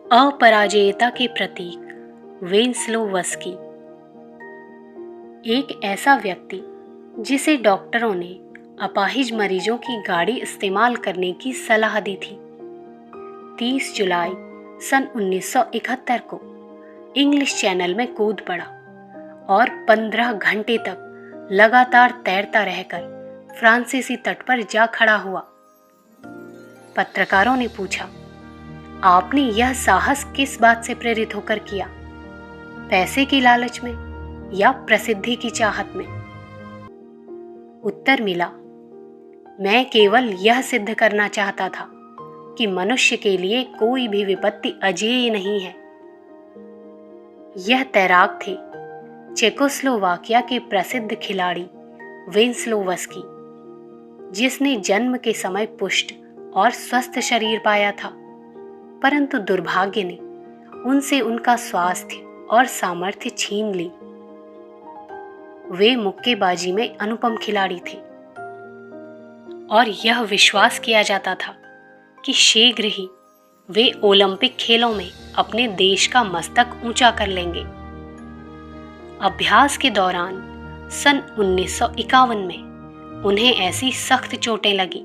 अपराजेयता के प्रतीक वेंसलोवस्की एक ऐसा व्यक्ति जिसे डॉक्टरों ने अपाहिज मरीजों की गाड़ी इस्तेमाल करने की सलाह दी थी। 30 जुलाई सन 1971 को इंग्लिश चैनल में कूद पड़ा और 15 घंटे तक लगातार तैरता रहकर फ्रांसीसी तट पर जा खड़ा हुआ। पत्रकारों ने पूछा, आपने यह साहस किस बात से प्रेरित होकर किया? पैसे की लालच में या प्रसिद्धि की चाहत में? उत्तर मिला, मैं केवल यह सिद्ध करना चाहता था कि मनुष्य के लिए कोई भी विपत्ति अजेय नहीं है। यह तैराक थे चेकोस्लोवाकिया के प्रसिद्ध खिलाड़ी वेंसलोवस्की, जिसने जन्म के समय पुष्ट और स्वस्थ शरीर पाया था, परंतु दुर्भाग्य ने उनसे उनका स्वास्थ्य और सामर्थ्य छीन ली। वे मुक्केबाजी में अनुपम खिलाड़ी थे और यह विश्वास किया जाता था कि शीघ्र ही वे ओलंपिक खेलों में अपने देश का मस्तक ऊंचा कर लेंगे। अभ्यास के दौरान सन 1951 में उन्हें ऐसी सख्त चोटें लगी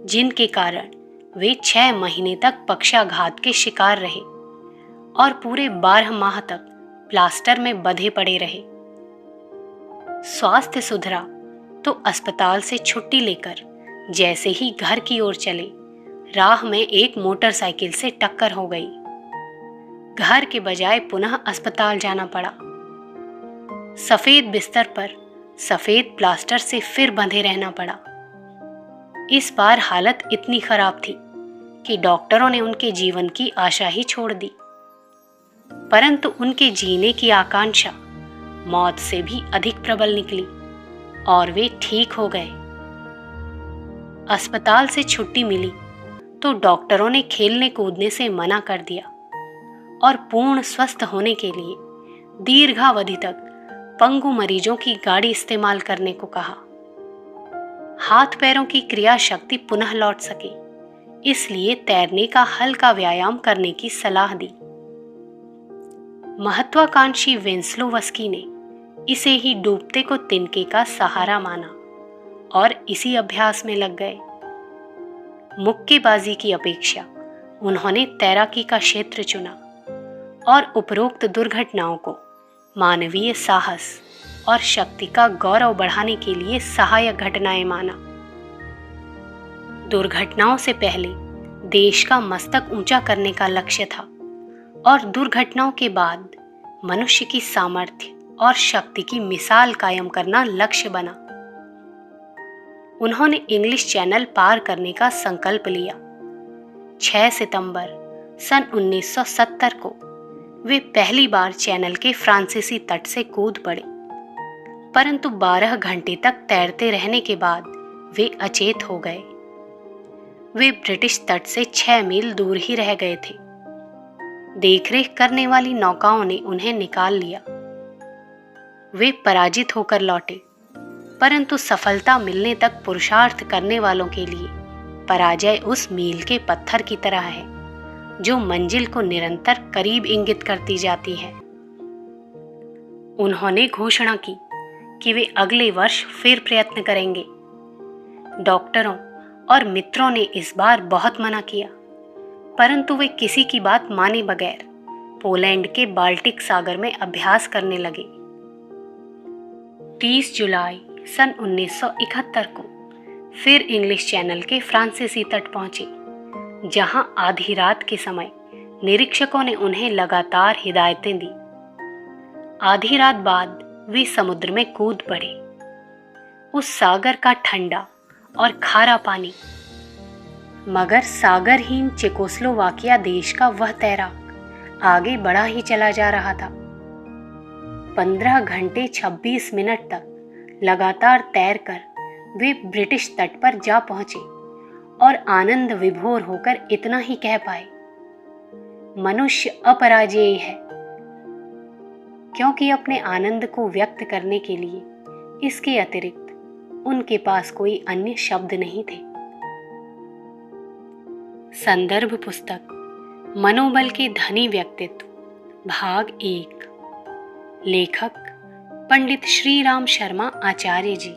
जिनके कारण वे 6 महीने तक पक्षाघात के शिकार रहे और पूरे 12 माह तक प्लास्टर में बंधे पड़े रहे। स्वास्थ्य सुधरा तो अस्पताल से छुट्टी लेकर जैसे ही घर की ओर चले, राह में एक मोटरसाइकिल से टक्कर हो गई। घर के बजाय पुनः अस्पताल जाना पड़ा। सफेद बिस्तर पर सफेद प्लास्टर से फिर बंधे रहना पड़ा। इस बार हालत इतनी खराब थी कि डॉक्टरों ने उनके जीवन की आशा ही छोड़ दी, परंतु उनके जीने की आकांक्षा मौत से भी अधिक प्रबल निकली और वे ठीक हो गए। अस्पताल से छुट्टी मिली तो डॉक्टरों ने खेलने कूदने से मना कर दिया और पूर्ण स्वस्थ होने के लिए दीर्घावधि तक पंगु मरीजों की गाड़ी इस्तेमाल करने को कहा। हाथ पैरों की क्रिया शक्ति पुनः लौट सके, इसलिए तैरने का हल्का व्यायाम करने की सलाह दी। महत्वाकांक्षी वेंसलोवस्की ने इसे ही डूबते को तिनके का सहारा माना और इसी अभ्यास में लग गए। मुक्केबाजी की अपेक्षा उन्होंने तैराकी का क्षेत्र चुना और उपरोक्त दुर्घटनाओं को मानवीय साहस और शक्ति का गौरव बढ़ाने के लिए सहायक घटनाएं माना। दुर्घटनाओं से पहले देश का मस्तक ऊंचा करने का लक्ष्य था और दुर्घटनाओं के बाद मनुष्य की सामर्थ्य और शक्ति की मिसाल कायम करना लक्ष्य बना। उन्होंने इंग्लिश चैनल पार करने का संकल्प लिया। 6 सितंबर सन 1970 को वे पहली बार चैनल के फ्रांसीसी तट से कूद पड़े, परंतु 12 घंटे तक तैरते रहने के बाद वे अचेत हो गए। वे ब्रिटिश तट से 6 मील दूर ही रह गए थे। देखरेख करने वाली नौकाओं ने उन्हें निकाल लिया। वे पराजित होकर लौटे, परंतु सफलता मिलने तक पुरुषार्थ करने वालों के लिए पराजय उस मील के पत्थर की तरह है जो मंजिल को निरंतर करीब इंगित करती जाती है। उन्होंने घोषणा की कि वे अगले वर्ष फिर प्रयत्न करेंगे। डॉक्टरों और मित्रों ने इस बार बहुत मना किया, परंतु वे किसी की बात माने बगैर पोलैंड के बाल्टिक सागर में अभ्यास करने लगे। 30 जुलाई सन 1971 को फिर इंग्लिश चैनल के फ्रांसीसी तट पहुंचे, जहां आधी रात के समय निरीक्षकों ने उन्हें लगातार हिदायतें दी। आधी रात बाद वे समुद्र में कूद पड़े। उस सागर का ठंडा और खारा पानी, मगर सागरहीन चेकोस्लोवाकिया देश का वह तैराक आगे बढ़ा ही चला जा रहा था। 15 घंटे 26 मिनट तक लगातार तैरकर वे ब्रिटिश तट पर जा पहुंचे और आनंद विभोर होकर इतना ही कह पाए, मनुष्य अपराजेय है, क्योंकि अपने आनंद को व्यक्त करने के लिए इसके अतिरिक्त उनके पास कोई अन्य शब्द नहीं थे। संदर्भ पुस्तक मनोबल के धनी व्यक्तित्व, भाग 1। लेखक पंडित श्री राम शर्मा आचार्य जी।